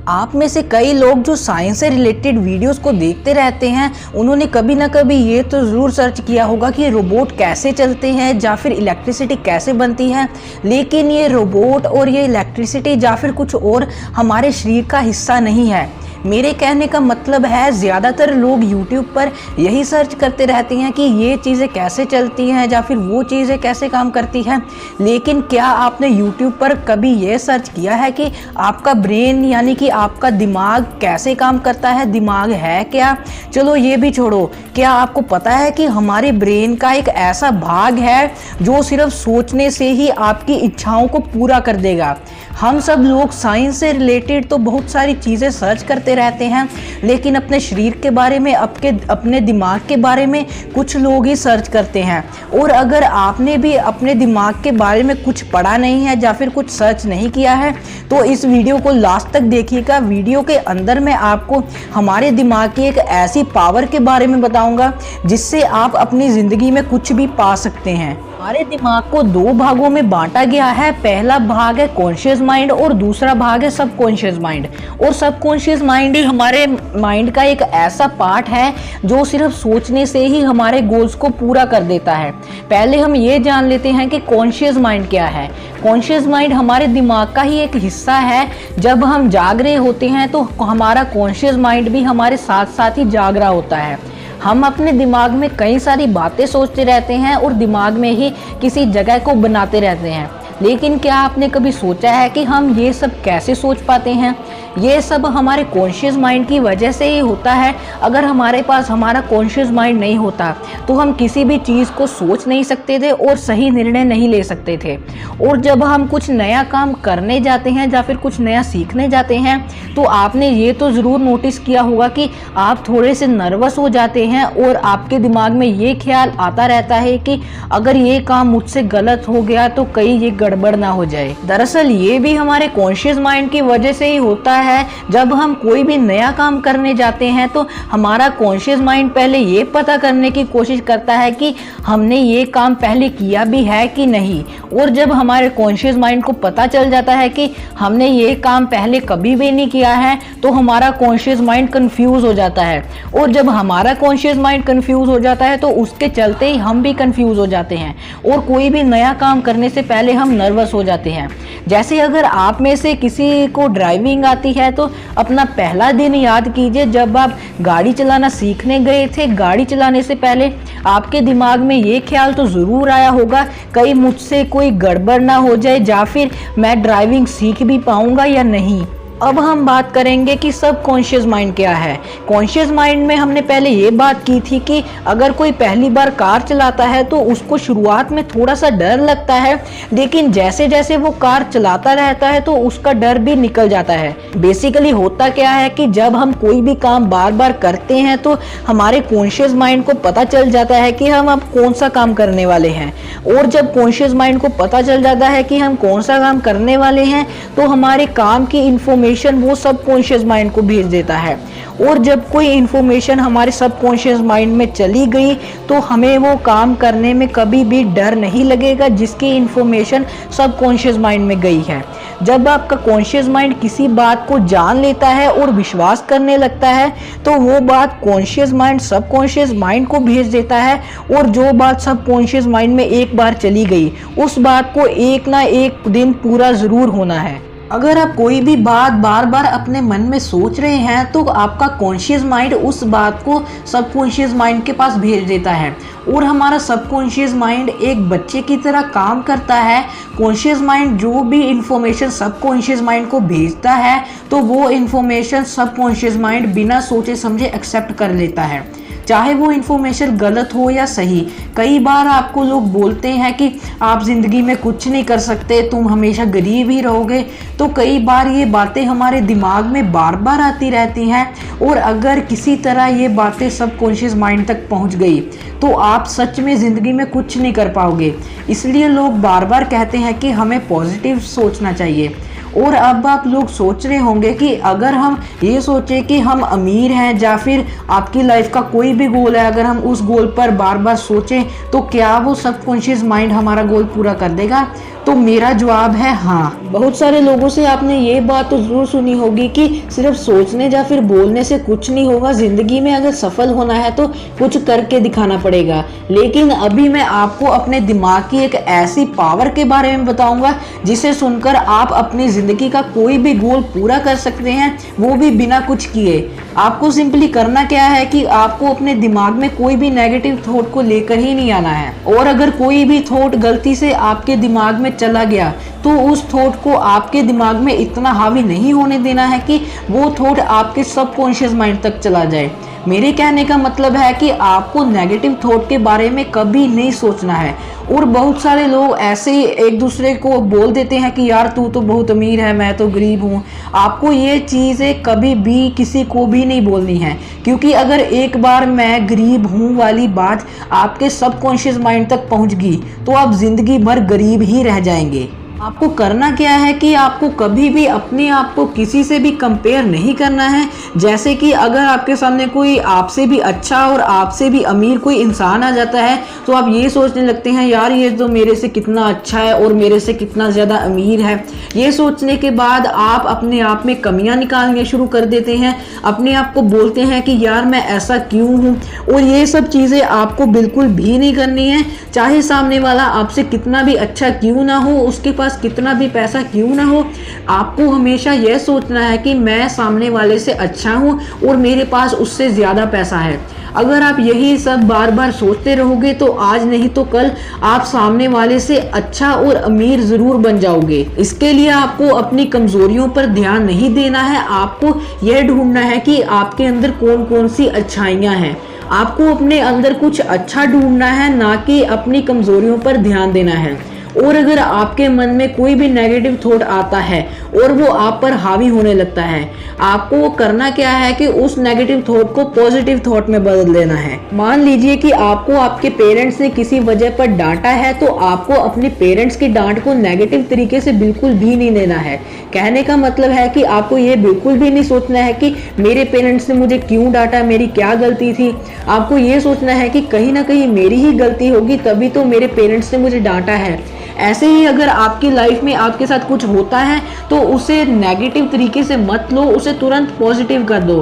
आप में से कई लोग जो साइंस से रिलेटेड वीडियोस को देखते रहते हैं, उन्होंने कभी ना कभी ये तो ज़रूर सर्च किया होगा कि रोबोट कैसे चलते हैं या फिर इलेक्ट्रिसिटी कैसे बनती है। लेकिन ये रोबोट और ये इलेक्ट्रिसिटी या फिर कुछ और हमारे शरीर का हिस्सा नहीं है। मेरे कहने का मतलब है, ज़्यादातर लोग YouTube पर यही सर्च करते रहते हैं कि ये चीज़ें कैसे चलती हैं या फिर वो चीज़ें कैसे काम करती हैं। लेकिन क्या आपने YouTube पर कभी ये सर्च किया है कि आपका ब्रेन यानी कि आपका दिमाग कैसे काम करता है, दिमाग है क्या? चलो ये भी छोड़ो, क्या आपको पता है कि हमारे ब्रेन का एक ऐसा भाग है जो सिर्फ सोचने से ही आपकी इच्छाओं को पूरा कर देगा। हम सब लोग साइंस से रिलेटेड तो बहुत सारी चीज़ें सर्च करते रहते हैं, लेकिन अपने शरीर के बारे में, अपने दिमाग के बारे में कुछ लोग ही सर्च करते हैं। और अगर आपने भी अपने दिमाग के बारे में कुछ पढ़ा नहीं है या फिर कुछ सर्च नहीं किया है तो इस वीडियो को लास्ट तक देखिएगा। वीडियो के अंदर मैं आपको हमारे दिमाग की एक ऐसी पावर के बारे में बताऊंगा जिससे आप अपनी ज़िंदगी में कुछ भी पा सकते हैं। हमारे दिमाग को दो भागों में बांटा गया है। पहला भाग है कॉन्शियस माइंड और दूसरा भाग है सबकॉन्शियस माइंड। और सबकॉन्शियस माइंड ही हमारे माइंड का एक ऐसा पार्ट है जो सिर्फ सोचने से ही हमारे गोल्स को पूरा कर देता है। पहले हम ये जान लेते हैं कि कॉन्शियस माइंड क्या है। कॉन्शियस माइंड हमारे दिमाग का ही एक हिस्सा है। जब हम जाग रहे होते हैं तो हमारा कॉन्शियस माइंड भी हमारे साथ साथ ही जाग रहा होता है। हम अपने दिमाग में कई सारी बातें सोचते रहते हैं और दिमाग में ही किसी जगह को बनाते रहते हैं। लेकिन क्या आपने कभी सोचा है कि हम ये सब कैसे सोच पाते हैं? ये सब हमारे कॉन्शियस माइंड की वजह से ही होता है। अगर हमारे पास हमारा कॉन्शियस माइंड नहीं होता तो हम किसी भी चीज़ को सोच नहीं सकते थे और सही निर्णय नहीं ले सकते थे। और जब हम कुछ नया काम करने जाते हैं या फिर कुछ नया सीखने जाते हैं तो आपने ये तो ज़रूर नोटिस किया होगा कि आप थोड़े से नर्वस हो जाते हैं और आपके दिमाग में ये ख्याल आता रहता है कि अगर ये काम मुझसे गलत हो गया तो कहीं ये गड़बड़ ना हो जाए। दरअसल ये भी हमारे कॉन्शियस माइंड की वजह से ही होता है। जब हम कोई भी नया काम करने जाते हैं तो हमारा कॉन्शियस माइंड पहले ये पता करने की कोशिश करता है कि हमने ये काम पहले किया भी है कि नहीं। और जब हमारे कॉन्शियस माइंड को पता चल जाता है कि हमने ये काम पहले कभी भी नहीं किया है तो हमारा कॉन्शियस माइंड कंफ्यूज हो जाता है। और जब हमारा कॉन्शियस माइंड कंफ्यूज हो जाता है तो उसके चलते ही हम भी कंफ्यूज हो जाते हैं और कोई भी नया काम करने से पहले हम नर्वस हो जाते हैं। जैसे अगर आप में से किसी को ड्राइविंग आती है तो अपना पहला दिन याद कीजिए जब आप गाड़ी चलाना सीखने गए थे। गाड़ी चलाने से पहले आपके दिमाग में ये ख्याल तो ज़रूर आया होगा कहीं मुझसे कोई गड़बड़ ना हो जाए या फिर मैं ड्राइविंग सीख भी पाऊंगा या नहीं। अब हम बात करेंगे कि सब कॉन्शियस माइंड क्या है। कॉन्शियस माइंड में हमने पहले ये बात की थी कि अगर कोई पहली बार कार चलाता है तो उसको शुरुआत में थोड़ा सा डर लगता है, लेकिन जैसे जैसे वो कार चलाता रहता है तो उसका डर भी निकल जाता है। बेसिकली होता क्या है कि जब हम कोई भी काम बार बार करते हैं तो हमारे कॉन्शियस माइंड को पता चल जाता है कि हम अब कौन सा काम करने वाले हैं। और जब कॉन्शियस माइंड को पता चल जाता है कि हम कौन सा काम करने वाले हैं तो हमारे काम की इंफॉर्मेशन वो सबकॉन्शियस माइंड को भेज देता है। और जब कोई इंफॉर्मेशन हमारे सबकॉन्शियस माइंड में चली गई तो हमें वो काम करने में कभी भी डर नहीं लगेगा जिसकी इंफॉर्मेशन सबकॉन्शियस माइंड में गई है। जब आपका कॉन्शियस माइंड किसी बात को जान लेता है और विश्वास करने लगता है तो वो बात कॉन्शियस माइंड सबकॉन्शियस माइंड को भेज देता है। और जो बात सबकॉन्शियस माइंड में एक बार चली गई उस बात को एक ना एक दिन पूरा ज़रूर होना है। अगर आप कोई भी बात बार बार अपने मन में सोच रहे हैं तो आपका कॉन्शियस माइंड उस बात को सबकॉन्शियस माइंड के पास भेज देता है। और हमारा सबकॉन्शियस माइंड एक बच्चे की तरह काम करता है। कॉन्शियस माइंड जो भी इंफॉर्मेशन सबकॉन्शियस माइंड को भेजता है तो वो इंफॉर्मेशन सबकॉन्शियस माइंड बिना सोचे समझे एक्सेप्ट कर लेता है, चाहे वो इन्फॉर्मेशन गलत हो या सही। कई बार आपको लोग बोलते हैं कि आप ज़िंदगी में कुछ नहीं कर सकते, तुम हमेशा गरीब ही रहोगे। तो कई बार ये बातें हमारे दिमाग में बार बार आती रहती हैं और अगर किसी तरह ये बातें सबकॉन्शियस माइंड तक पहुंच गई तो आप सच में ज़िंदगी में कुछ नहीं कर पाओगे। इसलिए लोग बार बार कहते हैं कि हमें पॉजिटिव सोचना चाहिए। और अब आप लोग सोच रहे होंगे कि अगर हम ये सोचें कि हम अमीर हैं या फिर आपकी लाइफ का कोई भी गोल है, अगर हम उस गोल पर बार बार सोचें तो क्या वो सबकॉन्शियस माइंड हमारा गोल पूरा कर देगा? तो मेरा जवाब है हाँ। बहुत सारे लोगों से आपने ये बात तो जरूर सुनी होगी कि सिर्फ सोचने या फिर बोलने से कुछ नहीं होगा, जिंदगी में अगर सफल होना है तो कुछ करके दिखाना पड़ेगा। लेकिन अभी मैं आपको अपने दिमाग की एक ऐसी पावर के बारे में बताऊंगा जिसे सुनकर आप अपनी जिंदगी का कोई भी गोल पूरा कर सकते हैं, वो भी बिना कुछ किए। आपको सिंपली करना क्या है कि आपको अपने दिमाग में कोई भी नेगेटिव थॉट को लेकर ही नहीं आना है, और अगर कोई भी थॉट गलती से आपके दिमाग में चला गया तो उस थॉट को आपके दिमाग में इतना हावी नहीं होने देना है कि वो थॉट आपके सबकॉन्शियस माइंड तक चला जाए। मेरे कहने का मतलब है कि आपको नेगेटिव थॉट के बारे में कभी नहीं सोचना है। और बहुत सारे लोग ऐसे ही एक दूसरे को बोल देते हैं कि यार तू तो बहुत अमीर है, मैं तो गरीब हूँ। आपको ये चीज़ें कभी भी किसी को भी नहीं बोलनी है, क्योंकि अगर एक बार मैं गरीब हूँ वाली बात आपके सबकॉन्शियस माइंड तक पहुँच गई तो आप ज़िंदगी भर गरीब ही रह जाएंगे। आपको करना क्या है कि आपको कभी भी अपने आप को किसी से भी कंपेयर नहीं करना है। जैसे कि अगर आपके सामने कोई आपसे भी अच्छा और आपसे भी अमीर कोई इंसान आ जाता है तो आप ये सोचने लगते हैं यार ये तो मेरे से कितना अच्छा है और मेरे से कितना ज़्यादा अमीर है। ये सोचने के बाद आप अपने आप में कमियां निकालने शुरू कर देते हैं, अपने आप को बोलते हैं कि यार मैं ऐसा क्यों हूँ। और ये सब चीज़ें आपको बिल्कुल भी नहीं करनी है। चाहे सामने वाला आपसे कितना भी अच्छा क्यों ना हो, उसके पास कितना भी पैसा क्यों ना हो, आपको हमेशा यह सोचना है कि मैं सामने वाले से अच्छा हूं और मेरे पास उससे ज़्यादा पैसा है। अगर आप यही सब बार बार सोचते रहोगे तो आज नहीं तो कल आप सामने वाले से अच्छा और अमीर ज़रूर बन जाओगे। इसके लिए आपको अपनी कमज़ोरियों पर ध्यान नहीं देना है, आपको यह ढूंढना है कि आपके अंदर कौन कौन सी अच्छाइयाँ हैं। आपको अपने अंदर कुछ अच्छा ढूंढना है, ना कि अपनी कमज़ोरियों पर ध्यान देना है। और अगर आपके मन में कोई भी नेगेटिव थॉट आता है और वो आप पर हावी होने लगता है, आपको वो करना क्या है कि उस नेगेटिव थॉट को पॉजिटिव थॉट में बदल देना है। मान लीजिए कि आपको आपके पेरेंट्स ने किसी वजह पर डांटा है, तो आपको अपने पेरेंट्स की डांट को नेगेटिव तरीके से बिल्कुल भी नहीं लेना है। कहने का मतलब है कि आपको ये बिल्कुल भी नहीं सोचना है कि मेरे पेरेंट्स ने मुझे क्यों डांटा, मेरी क्या गलती थी। आपको ये सोचना है कि कहीं ना कहीं मेरी ही गलती होगी, तभी तो मेरे पेरेंट्स ने मुझे डांटा है। ऐसे ही अगर आपकी लाइफ में आपके साथ कुछ होता है तो उसे नेगेटिव तरीके से मत लो, उसे तुरंत पॉजिटिव कर दो।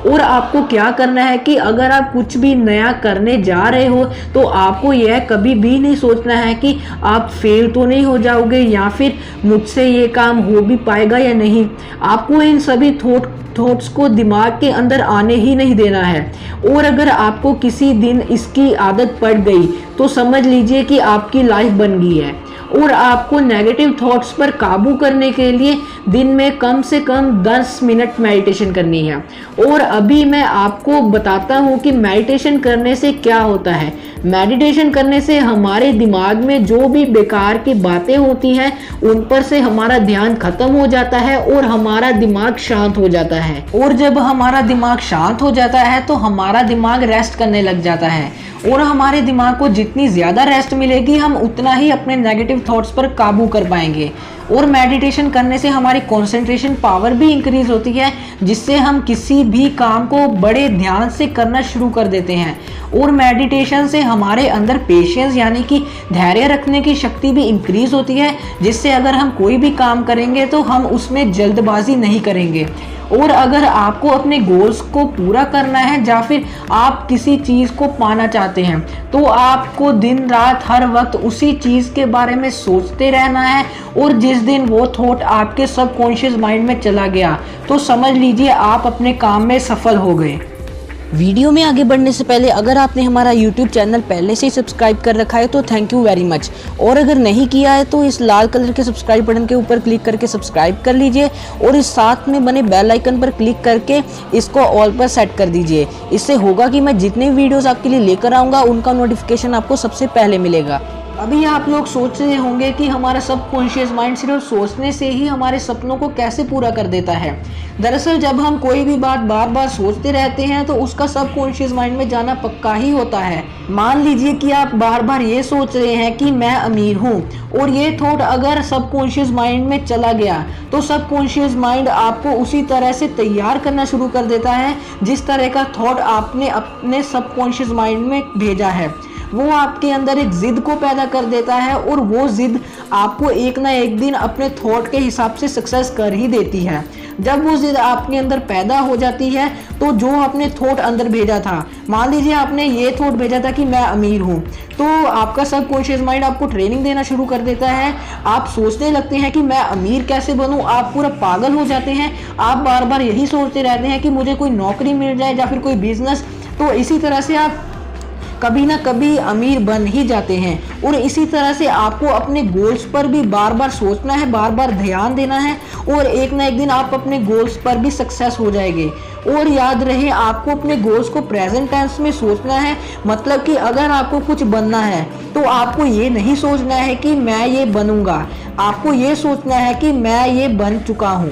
और आपको क्या करना है कि अगर आप कुछ भी नया करने जा रहे हो तो आपको यह कभी भी नहीं सोचना है कि आप फेल तो नहीं हो जाओगे या फिर मुझसे ये काम हो भी पाएगा या नहीं। आपको इन सभी थॉट्स को दिमाग के अंदर आने ही नहीं देना है। और अगर आपको किसी दिन इसकी आदत पड़ गई तो समझ लीजिए कि आपकी लाइफ बन गई है। और आपको नेगेटिव थॉट्स पर काबू करने के लिए दिन में कम से कम 10 मिनट मेडिटेशन करनी है। और अभी मैं आपको बताता हूँ कि मेडिटेशन करने से क्या होता है। मेडिटेशन करने से हमारे दिमाग में जो भी बेकार की बातें होती हैं उन पर से हमारा ध्यान खत्म हो जाता है और हमारा दिमाग शांत हो जाता है। और जब हमारा दिमाग शांत हो जाता है तो हमारा दिमाग रेस्ट करने लग जाता है। और हमारे दिमाग को जितनी ज़्यादा रेस्ट मिलेगी हम उतना ही अपने नेगेटिव थॉट्स पर काबू कर पाएंगे। और मेडिटेशन करने से हमारी कंसंट्रेशन पावर भी इंक्रीज होती है, जिससे हम किसी भी काम को बड़े ध्यान से करना शुरू कर देते हैं। और मेडिटेशन से हमारे अंदर पेशेंस यानी कि धैर्य रखने की शक्ति भी इंक्रीज होती है, जिससे अगर हम कोई भी काम करेंगे तो हम उसमें जल्दबाजी नहीं करेंगे। और अगर आपको अपने गोल्स को पूरा करना है या फिर आप किसी चीज़ को पाना चाहते हैं तो आपको दिन रात हर वक्त उसी चीज़ के बारे में सोचते रहना है। और जिस दिन वो थॉट आपके सबकॉन्शियस माइंड में चला गया तो समझ लीजिए आप अपने काम में सफल हो गए। वीडियो में आगे बढ़ने से पहले अगर आपने हमारा YouTube चैनल पहले से ही सब्सक्राइब कर रखा है तो थैंक यू वेरी मच। और अगर नहीं किया है तो इस लाल कलर के सब्सक्राइब बटन के ऊपर क्लिक करके सब्सक्राइब कर लीजिए और इस साथ में बने बेल आइकन पर क्लिक करके इसको ऑल पर सेट कर दीजिए। इससे होगा कि मैं जितने वीडियोज़ आपके लिए लेकर आऊँगा उनका नोटिफिकेशन आपको सबसे पहले मिलेगा। अभी आप लोग सोच रहे होंगे कि हमारा सबकॉन्शियस माइंड सिर्फ सोचने से ही हमारे सपनों को कैसे पूरा कर देता है। दरअसल जब हम कोई भी बात बार बार सोचते रहते हैं तो उसका सबकॉन्शियस माइंड में जाना पक्का ही होता है। मान लीजिए कि आप बार बार ये सोच रहे हैं कि मैं अमीर हूँ और ये थॉट अगर सबकॉन्शियस माइंड में चला गया तो सबकॉन्शियस माइंड आपको उसी तरह से तैयार करना शुरू कर देता है जिस तरह का थॉट आपने अपने सबकॉन्शियस माइंड में भेजा है। वो आपके अंदर एक जिद को पैदा कर देता है और वो जिद आपको एक ना एक दिन अपने थॉट के हिसाब से सक्सेस कर ही देती है। जब वो जिद आपके अंदर पैदा हो जाती है तो जो आपने थॉट अंदर भेजा था, मान लीजिए आपने ये थॉट भेजा था कि मैं अमीर हूँ, तो आपका सबकॉन्शियस माइंड आपको ट्रेनिंग देना शुरू कर देता है। आप सोचने लगते हैं कि मैं अमीर कैसे बनूं, आप पूरा पागल हो जाते हैं। आप बार बार यही सोचते रहते हैं कि मुझे कोई नौकरी मिल जाए या फिर कोई बिजनेस। तो इसी तरह से आप कभी ना कभी अमीर बन ही जाते हैं। और इसी तरह से आपको अपने गोल्स पर भी बार बार सोचना है, बार बार ध्यान देना है, और एक ना एक दिन आप अपने गोल्स पर भी सक्सेस हो जाएंगे। और याद रहे, आपको अपने गोल्स को प्रेजेंट टेंस में सोचना है। मतलब कि अगर आपको कुछ बनना है तो आपको ये नहीं सोचना है कि मैं ये बनूंगा, आपको ये सोचना है कि मैं ये बन चुका हूँ।